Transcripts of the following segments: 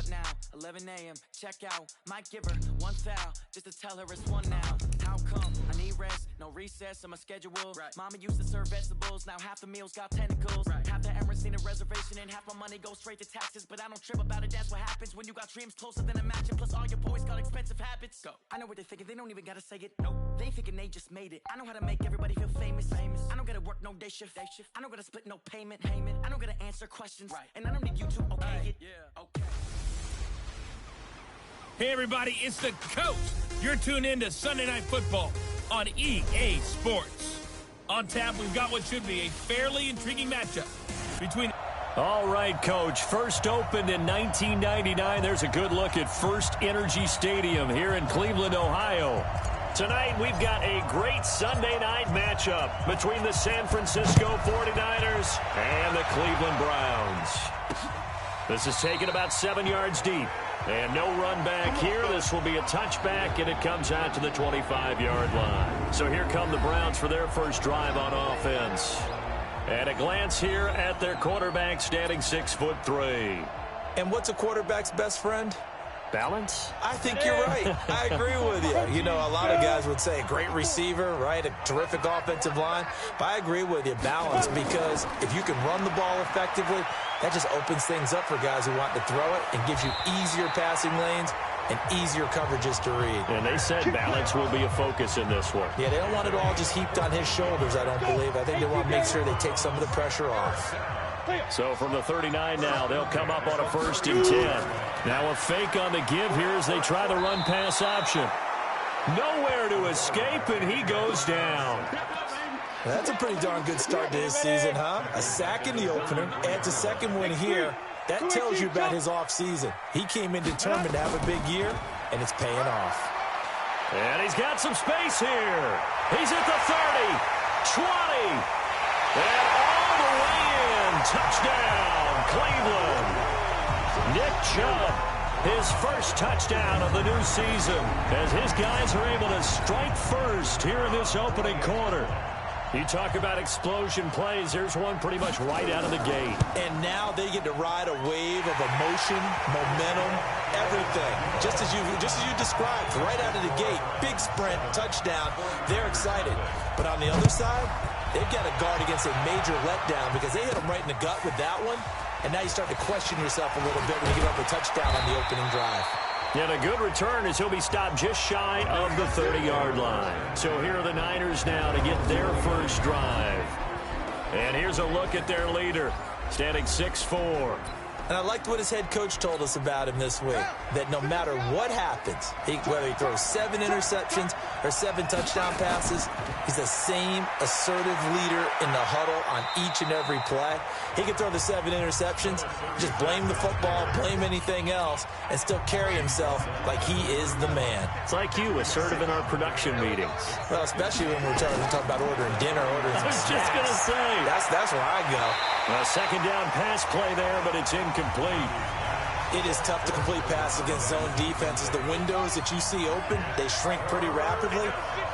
What now? 11 a.m. Check out. Might give her one foul just to tell her it's one now. How come? I need rest. No recess on my schedule. Right. Mama used to serve vegetables. Now half the meals got tentacles. Right. Half the Emirates need a reservation and half my money goes straight to taxes. But I don't trip about it. That's what happens when you got dreams closer than a mansion. Plus all your boys got expensive habits. Go. I know what they're thinking. They don't even gotta say it. Nope. They thinking they just made it. I know how to make everybody feel famous. I don't gotta work no day shift. I don't gotta split no payment. I don't gotta answer questions. Right. And I don't need you to okay it. Yeah. Okay. Hey everybody, it's the coach. You're tuned in to Sunday Night Football on EA Sports. On tap, we've got what should be a fairly intriguing matchup between... All right, Coach. First opened in 1999. There's a good look at First Energy Stadium here in Cleveland, Ohio. Tonight, we've got a great Sunday night matchup between the San Francisco 49ers and the Cleveland Browns. This is taken about 7 yards deep. And no run back here. This will be a touchback, and it comes out to the 25-yard line. So here come the Browns for their first drive on offense. And a glance here at their quarterback, standing 6'3". And what's a quarterback's best friend? Balance? I think you're right. I agree with you. You know, a lot of guys would say a great receiver, right? A terrific offensive line. But I agree with you, balance, because if you can run the ball effectively, that just opens things up for guys who want to throw it and gives you easier passing lanes and easier coverages to read. And they said balance will be a focus in this one. Yeah, they don't want it all just heaped on his shoulders, I don't believe. I think they want to make sure they take some of the pressure off. So from the 39 now, they'll come up on a 1st and 10. Now a fake on the give here as they try the run-pass option. Nowhere to escape, and he goes down. That's a pretty darn good start to his season, huh? A sack in the opener, adds a second one here. That tells you about his offseason. He came in determined to have a big year, and it's paying off. And he's got some space here. He's at the 30, 20, and all the way in. Touchdown, Cleveland. Nick Chubb, his first touchdown of the new season, as his guys are able to strike first here in this opening quarter. You talk about explosion plays. Here's one pretty much right out of the gate. And now they get to ride a wave of emotion, momentum, everything. Just as you described, right out of the gate, big sprint, touchdown. They're excited. But on the other side, they've got to guard against a major letdown because they hit them right in the gut with that one. And now you start to question yourself a little bit when you give up a touchdown on the opening drive. And a good return as he'll be stopped just shy of the 30-yard line. So here are the Niners now to get their first drive. And here's a look at their leader, standing 6'4". And I liked what his head coach told us about him this week, that no matter what happens, whether he throws 7 interceptions or 7 touchdown passes, he's the same assertive leader in the huddle on each and every play. He can throw the 7 interceptions, just blame the football, blame anything else, and still carry himself like he is the man. It's like you, assertive in our production meetings. Well, especially when we're talking about ordering dinner, ordering some snacks. I was just going to say. That's where I go. A second down pass play there, but it's incomplete. It is tough to complete passes against zone defenses. The windows that you see open, they shrink pretty rapidly.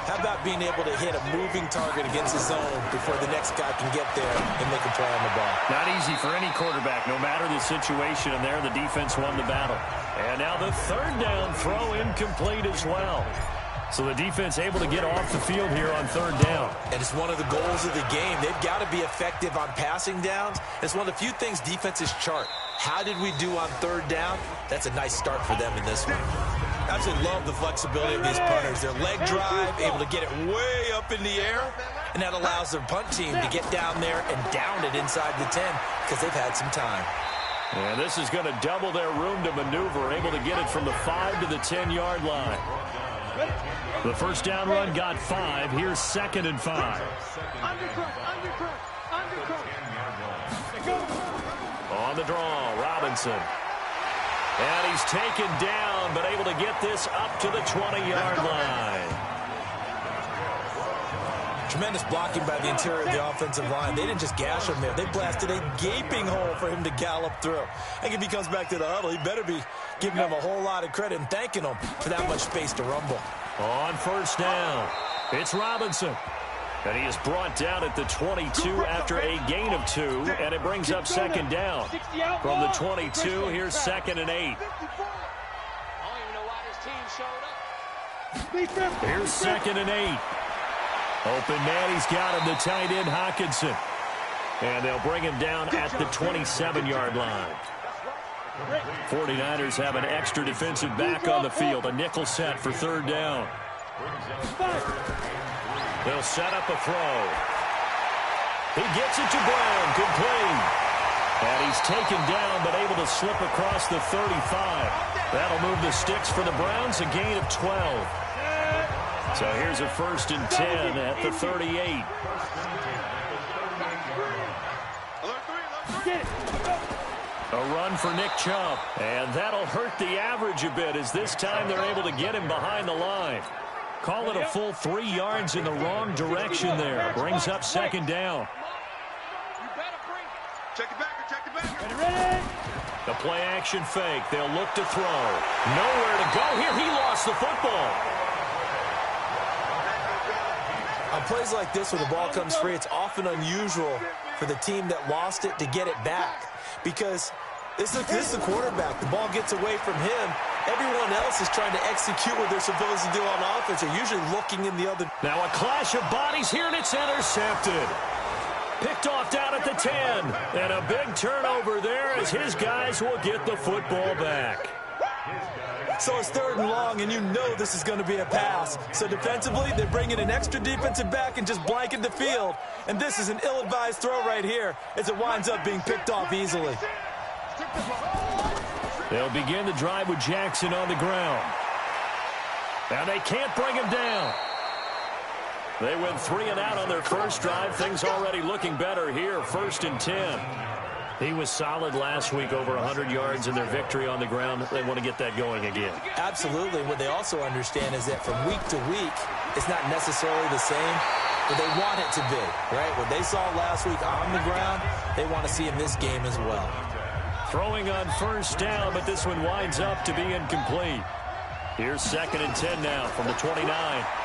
How about being able to hit a moving target against the zone before the next guy can get there and make a play on the ball? Not easy for any quarterback, no matter the situation, and there the defense won the battle. And now the third down throw incomplete as well. So the defense able to get off the field here on third down. And it's one of the goals of the game. They've got to be effective on passing downs. It's one of the few things defenses chart. How did we do on third down? That's a nice start for them in this one. I absolutely love the flexibility of these punters. Their leg drive, able to get it way up in the air, and that allows their punt team to get down there and down it inside the 10 because they've had some time. And this is going to double their room to maneuver, able to get it from the 5 to the 10-yard line. The first down run got 5. Here's 2nd and 5. On the draw, Robinson. And he's taken down, but able to get this up to the 20-yard line. Tremendous blocking by the interior of the offensive line. They didn't just gash him there. They blasted a gaping hole for him to gallop through. I think if he comes back to the huddle, he better be giving him a whole lot of credit and thanking him for that much space to rumble. On first down, it's Robinson. And he is brought down at the 22 after a gain of 2, and it brings up second down. From the 22, here's 2nd and 8. Here's 2nd and 8. Open man, he's got him, the tight end, Hawkinson. And they'll bring him down at the 27-yard line. 49ers have an extra defensive back on the field, a nickel set for 3rd down. They'll set up a throw. He gets it to Brown, complete. And he's taken down, but able to slip across the 35. That'll move the sticks for the Browns, a gain of 12. So here's a 1st and 10 at the 38. A run for Nick Chubb, and that'll hurt the average a bit as this time they're able to get him behind the line. Call it a full 3 yards in the wrong direction there. Brings up 2nd down. Check it back. The play action fake. They'll look to throw. Nowhere to go here. He lost the football. On plays like this where the ball comes free, it's often unusual for the team that lost it to get it back. Because this is the quarterback. The ball gets away from him. Everyone else is trying to execute what they're supposed to do on offense. They're usually looking in the other. Now a clash of bodies here, and it's intercepted. Picked off down at the 10. And a big turnover there as his guys will get the football back. So it's 3rd and long, and you know this is going to be a pass. So defensively, they're bringing an extra defensive back and just blanket the field. And this is an ill-advised throw right here as it winds up being picked off easily. They'll begin the drive with Jackson on the ground. Now they can't bring him down. They went 3 and out on their first drive. Things already looking better here. 1st and 10. He was solid last week, over 100 yards in their victory on the ground. They want to get that going again. Absolutely. What they also understand is that from week to week, it's not necessarily the same, but they want it to be, right? What they saw last week on the ground, they want to see in this game as well. Throwing on 1st down, but this one winds up to be incomplete. Here's 2nd and 10 now from the 29.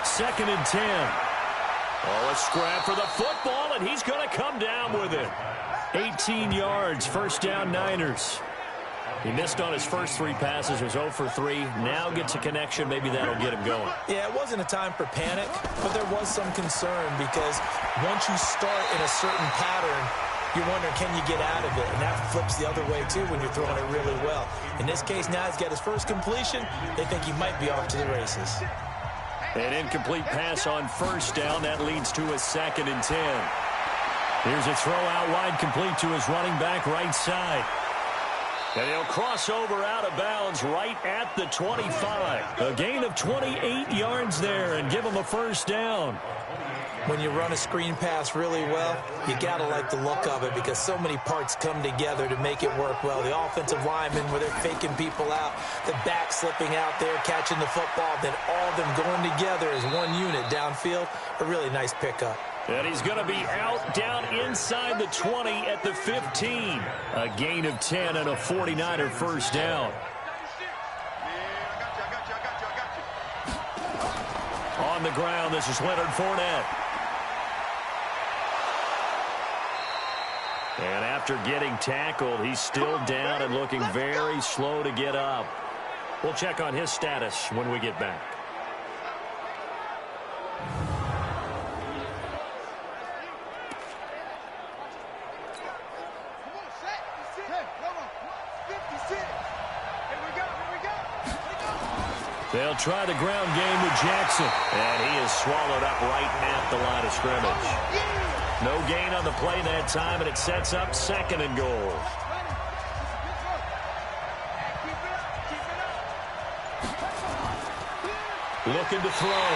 2nd and 10. Oh, a scrap for the football, and he's going to come down with it. 18 yards, 1st down Niners. He missed on his first 3 passes, was 0 for 3. Now gets a connection. Maybe that'll get him going. Yeah, it wasn't a time for panic, but there was some concern because once you start in a certain pattern, you're wondering, can you get out of it? And that flips the other way, too, when you're throwing it really well. In this case, now he's got his first completion. They think he might be off to the races. An incomplete pass on 1st down. That leads to a 2nd and 10. Here's a throw out wide, complete to his running back right side. And he'll cross over out of bounds right at the 25. A gain of 28 yards there and give him a 1st down. When you run a screen pass really well, you got to like the look of it because so many parts come together to make it work well. The offensive linemen, where they're faking people out, the back slipping out there, catching the football, then all of them going together as one unit downfield. A really nice pickup. And he's going to be out down inside the 20 at the 15. A gain of 10 and a 49er 1st down. On the ground, this is Leonard Fournette. And after getting tackled, he's still down and looking very slow to get up. We'll check on his status when we get back. They'll try the ground game with Jackson. And he is swallowed up right at the line of scrimmage. No gain on the play that time, and it sets up 2nd and goal. Looking to throw.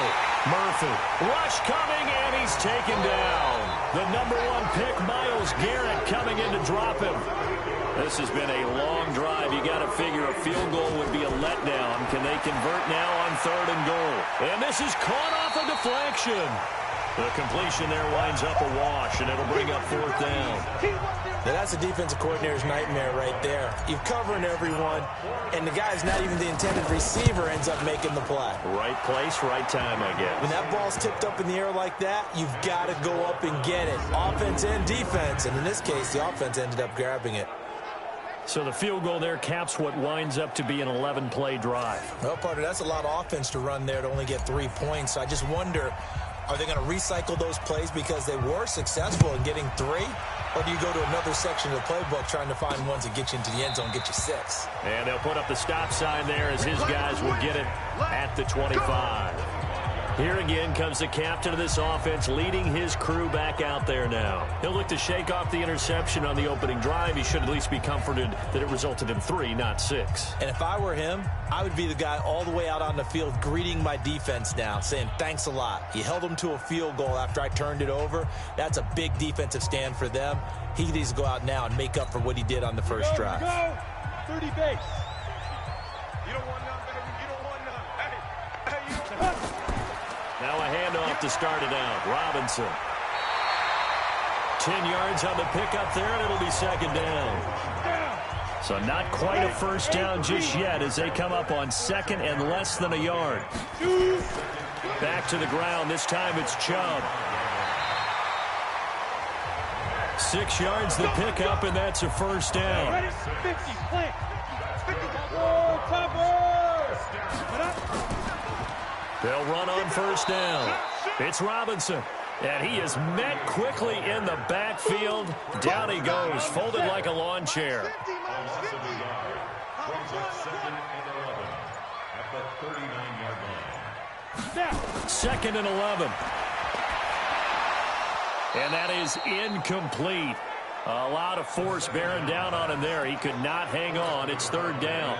Murphy. Rush coming, and he's taken down. The number 1 pick, Myles Garrett, coming in to drop him. This has been a long drive. You got to figure a field goal would be a letdown. Can they convert now on 3rd and goal? And this is caught off a deflection. The completion there winds up a wash, and it'll bring up 4th down. Now that's a defensive coordinator's nightmare right there. You're covering everyone, and the guy's not even the intended receiver ends up making the play. Right place, right time, I guess. When that ball's tipped up in the air like that, you've got to go up and get it. Offense and defense, and in this case, the offense ended up grabbing it. So the field goal there caps what winds up to be an 11-play drive. Well, partner, that's a lot of offense to run there to only get 3 points. So I just wonder, are they going to recycle those plays because they were successful in getting 3? Or do you go to another section of the playbook trying to find ones that get you into the end zone, get you 6? And they'll put up the stop sign there as his guys will get it at the 25. Here again comes the captain of this offense leading his crew back out there now. He'll look to shake off the interception on the opening drive. He should at least be comforted that it resulted in 3, not 6. And if I were him, I would be the guy all the way out on the field greeting my defense now, saying thanks a lot. You held them to a field goal after I turned it over. That's a big defensive stand for them. He needs to go out now and make up for what he did on the first drive. 30 base. You don't want none, baby. You don't want none. Hey, you don't want none. Now a handoff to start it out. Robinson. 10 yards on the pickup there, and it'll be 2nd down. So not quite a first down just yet as they come up on 2nd and less than a yard. Back to the ground. This time it's Chubb. 6 yards the pickup, and that's a first down. 50, plant. They'll run on first down. It's Robinson. And he is met quickly in the backfield. Down he goes, folded like a lawn chair. 2nd and 11. And that is incomplete. A lot of force bearing down on him there. He could not hang on. It's 3rd down.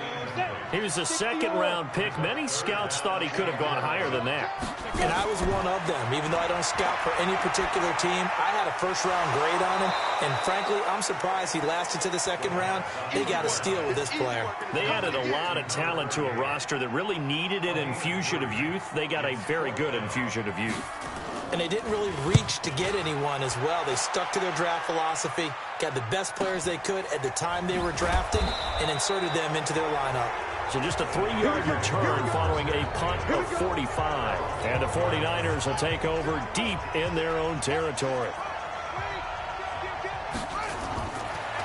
He was a 2nd-round pick. Many scouts thought he could have gone higher than that. And I was one of them. Even though I don't scout for any particular team, I had a first-round grade on him. And frankly, I'm surprised he lasted to the 2nd round. They got a steal with this player. They added a lot of talent to a roster that really needed an infusion of youth. They got a very good infusion of youth. And they didn't really reach to get anyone as well. They stuck to their draft philosophy, got the best players they could at the time they were drafting, and inserted them into their lineup. So just a 3-yard return following a punt of 45. And the 49ers will take over deep in their own territory.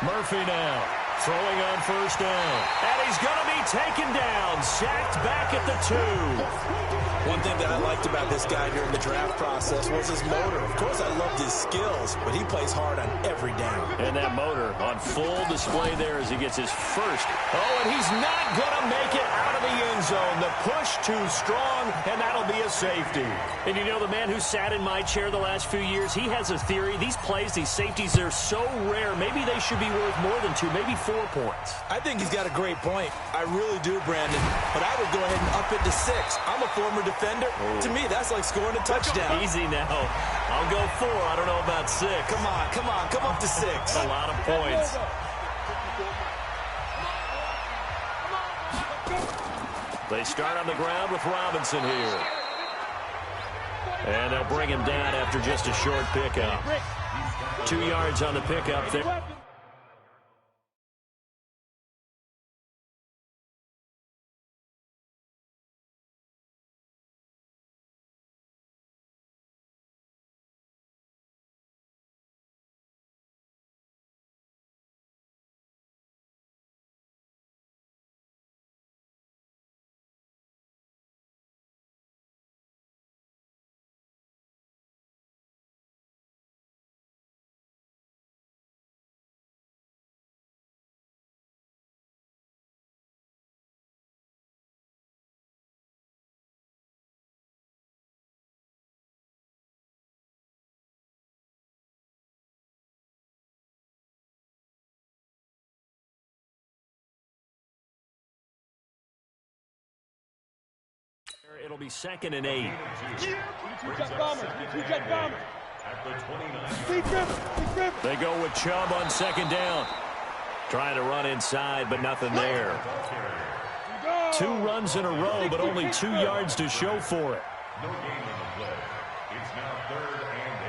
Murphy now throwing on first down. And he's going to be taken down, sacked back at the 2. One thing that I liked about this guy during the draft process was his motor. Of course, I loved his skills, but he plays hard on every down. And that motor on full display there as he gets his first. Oh, and he's not going to make it out of the end zone. The push too strong, and that'll be a safety. And you know, the man who sat in my chair the last few years, he has a theory. These plays, these safeties, they're so rare. Maybe they should be worth more than 2, maybe 4 points. I think he's got a great point. I really do, Brandon. But I would go ahead and up it to 6. I'm a former defender. To me, that's like scoring a touchdown. Easy now. I'll go 4. I don't know about 6. Come on. Come up to 6. A lot of points. They start on the ground with Robinson here. And they'll bring him down after just a short pickup. 2 yards on the pickup there. It'll be 2nd and 8. They go with Chubb on 2nd down. Trying to run inside, but nothing there. 2 runs in a row, but only 2 yards to show for it. It's now 3rd and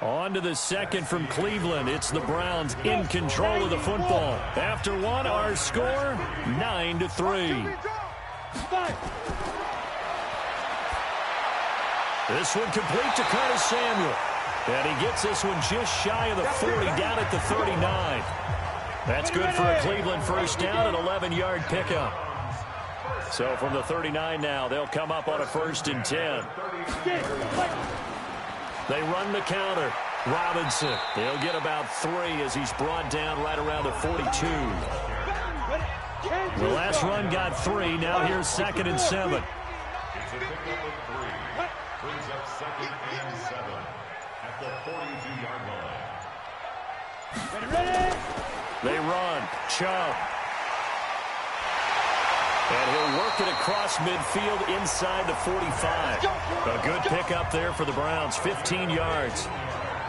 8. On to the second from Cleveland. It's the Browns in control of the football. After one, our score, 9-3. This one complete to Curtis Samuel. And he gets this one just shy of the 40, down at the 39. That's good for a Cleveland first down, an 11-yard pickup. So from the 39 now, they'll come up on a 1st and 10. They run the counter. Robinson, they'll get about 3 as he's brought down right around the 42. The last run got 3. Now here's 2nd and 7. It's a pickup of 3. Brings up 2nd and 7 at the 42-yard line. They run. Chubb. And he'll work it across midfield inside the 45. A good pickup there for the Browns, 15 yards.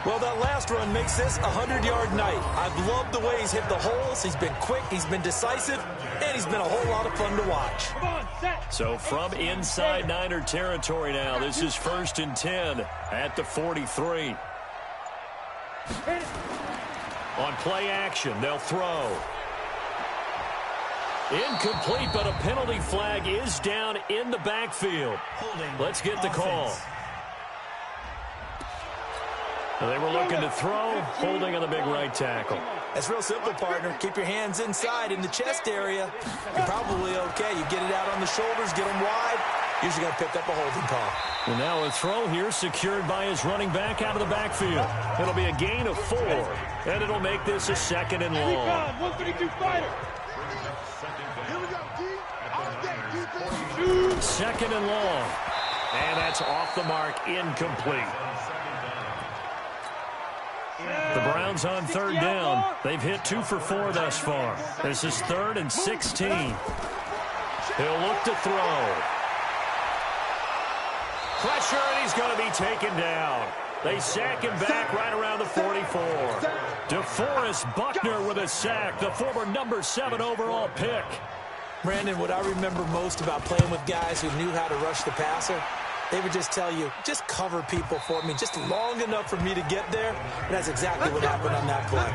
Well, that last run makes this a 100-yard night. I've loved the way he's hit the holes. He's been quick, he's been decisive, and he's been a whole lot of fun to watch. So from inside Niner territory now, this is 1st and 10 at the 43. On play action, they'll throw. Incomplete, but a penalty flag is down in the backfield. Let's get the call. They were looking to throw, holding on the big right tackle. That's real simple, partner. Keep your hands inside in the chest area. You're probably okay. You get it out on the shoulders, get them wide. Usually going to pick up a holding call. And now a throw here secured by his running back out of the backfield. It'll be a gain of 4, and it'll make this a 2nd and long. 132 fighter. 2nd and long. And that's off the mark, incomplete. The Browns on 3rd down. They've hit 2 for 4 thus far. This is 3rd and 16. He'll look to throw. Pressure, and he's going to be taken down. They sack him back right around the 44. DeForest Buckner with a sack, the former number 7 overall pick. Brandon, what I remember most about playing with guys who knew how to rush the passer, they would just tell you, just cover people for me, just long enough for me to get there. And that's exactly what happened on that play.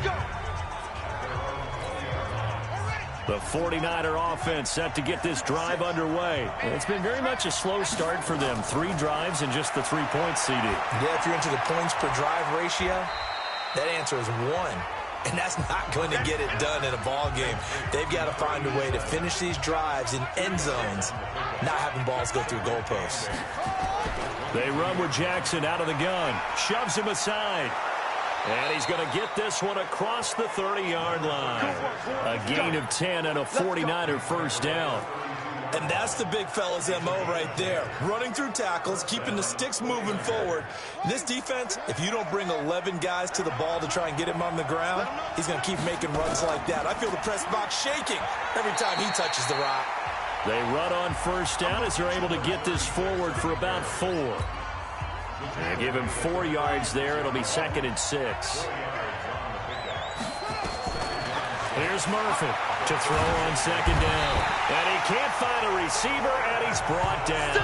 The 49er offense set to get this drive underway. It's been very much a slow start for them. 3 drives and just the 3 points, CD. Yeah, if you're into the points per drive ratio, that answer is 1. And that's not going to get it done in a ball game. They've got to find a way to finish these drives in end zones, not having balls go through goalposts. They run with Jackson out of the gun. Shoves him aside. And he's going to get this one across the 30-yard line. A gain of 10 and a 49er first down. And that's the big fella's MO right there. Running through tackles, keeping the sticks moving forward. This defense, if you don't bring 11 guys to the ball to try and get him on the ground, he's going to keep making runs like that. I feel the press box shaking every time he touches the rock. They run on first down as they're able to get this forward for about 4. They give him 4 yards there. It'll be 2nd and 6. Here's Murphy to throw on 2nd down. And he can't find a receiver, and he's brought down.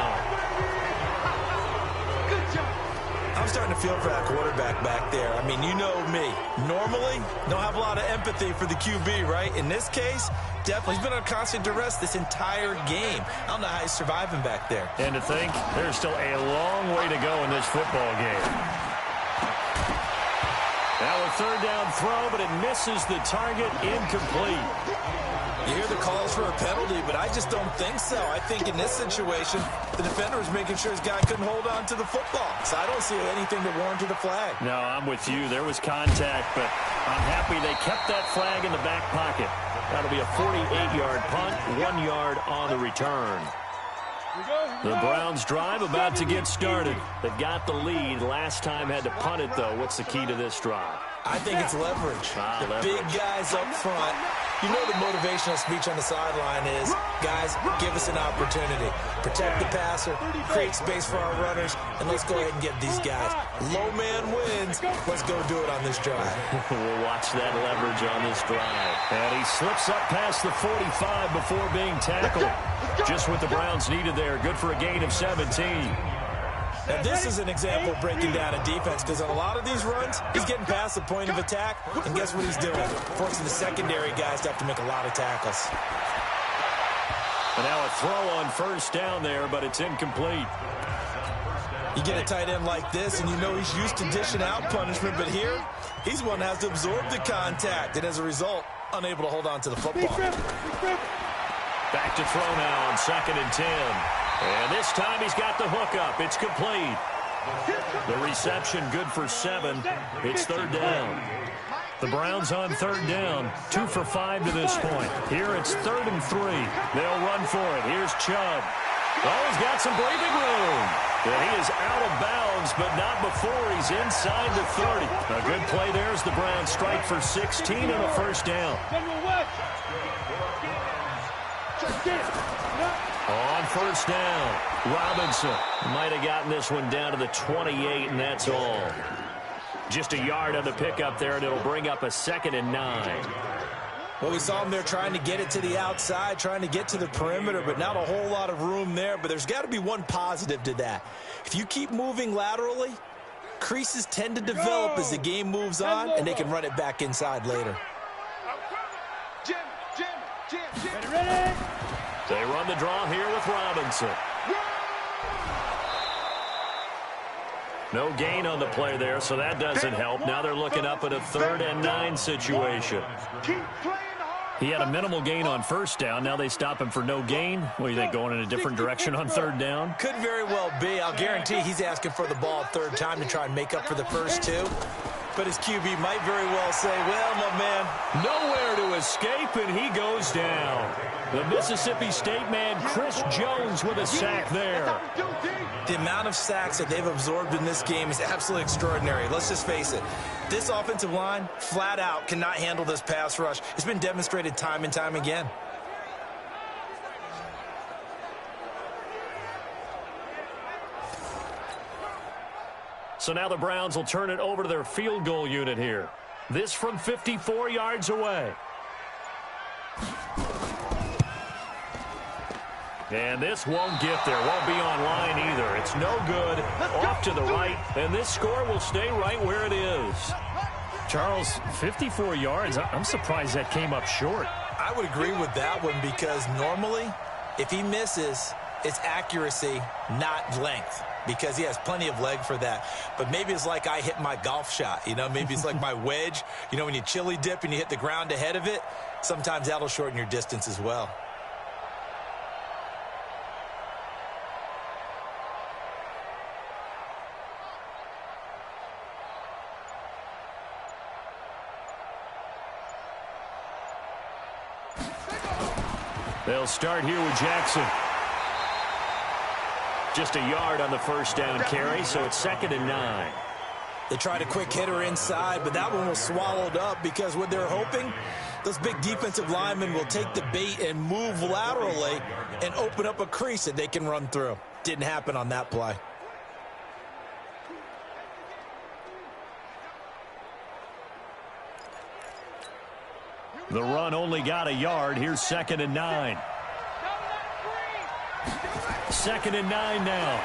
I'm starting to feel for that quarterback back there. I mean, you know me. Normally, don't have a lot of empathy for the QB, right? In this case, definitely. He's been on constant duress this entire game. I don't know how he's surviving back there. And to think, there's still a long way to go in this football game. Now a 3rd down throw, but it misses the target, incomplete. You hear the calls for a penalty, but I just don't think so. I think in this situation, the defender was making sure his guy couldn't hold on to the football. So I don't see anything that warranted a flag. No, I'm with you. There was contact, but I'm happy they kept that flag in the back pocket. That'll be a 48-yard punt, 1 yard on the return. The Browns drive about to get started. They've got the lead. Last time had to punt it, though. What's the key to this drive? I think it's leverage. The big guys up front You know the motivational speech on the sideline is, guys, give us an opportunity. Protect the passer, create space for our runners, and let's go ahead and get these guys. Low man wins. Let's go do it on this drive. We'll watch that leverage on this drive. And he slips up past the 45 before being tackled. Just what the Browns needed there. Good for a gain of 17. Now, this is an example of breaking down a defense, because on a lot of these runs, he's getting past the point of attack, and guess what he's doing? Forcing the secondary guys to have to make a lot of tackles. And now a throw on first down there, but it's incomplete. You get a tight end like this, and you know he's used to dishing out punishment, but here, he's one that has to absorb the contact, and as a result, unable to hold on to the football. Back to throw now on 2nd and 10. And this time he's got the hookup. It's complete. The reception good for 7. It's 3rd down. The Browns on 3rd down. 2 for 5 to this point. Here it's 3rd and 3. They'll run for it. Here's Chubb. Oh, he's got some breathing room. And he is out of bounds, but not before he's inside the 30. A good play there as the Browns strike for 16 and a first down. On first down, Robinson might have gotten this one down to the 28, and that's all. Just a yard on the pickup there, and it'll bring up a 2nd and 9. Well, we saw him there trying to get it to the outside, trying to get to the perimeter, but not a whole lot of room there. But there's got to be one positive to that. If you keep moving laterally, creases tend to develop as the game moves on, and they can run it back inside later. Ready? They run the draw here with Robinson. No gain on the play there, so that doesn't help. Now they're looking up at a 3rd and 9 situation. He had a minimal gain on first down. Now they stop him for no gain. What do you think, going in a different direction on 3rd down? Could very well be. I'll guarantee he's asking for the ball a 3rd time to try and make up for the first 2. But his QB might very well say, well, my man, nowhere to escape, and he goes down. The Mississippi State man, Chris Jones, with a sack there. The amount of sacks that they've absorbed in this game is absolutely extraordinary. Let's just face it. This offensive line, flat out, cannot handle this pass rush. It's been demonstrated time and time again. So now the Browns will turn it over to their field goal unit here. This from 54 yards away. And this won't get there. Won't be on line either. It's no good. Off to the right. And this score will stay right where it is. Charles, 54 yards. I'm surprised that came up short. I would agree with that one, because normally, if he misses, it's accuracy, not length, because he has plenty of leg for that. But maybe it's like I hit my golf shot. You know, maybe it's like my wedge. You know, when you chili dip and you hit the ground ahead of it, sometimes that'll shorten your distance as well. They'll start here with Jackson. Just a yard on the first down carry, so it's 2nd and 9. They tried a quick hitter inside, but that one was swallowed up, because what they're hoping, those big defensive linemen will take the bait and move laterally and open up a crease that they can run through. Didn't happen on that play. The run only got a yard. Here's 2nd and 9. 2nd and 9 now.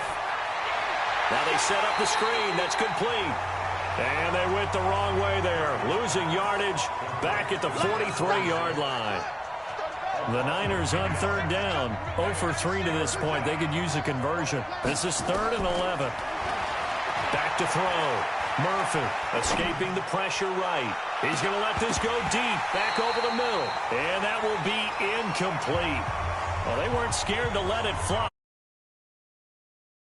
Now they set up the screen. That's complete. And they went the wrong way there. Losing yardage back at the 43-yard line. The Niners on 3rd down. 0 for 3 to this point. They could use a conversion. This is 3rd and 11. Back to throw. Murphy escaping the pressure right. He's going to let this go deep, back over the middle. And that will be incomplete. Well, they weren't scared to let it fly.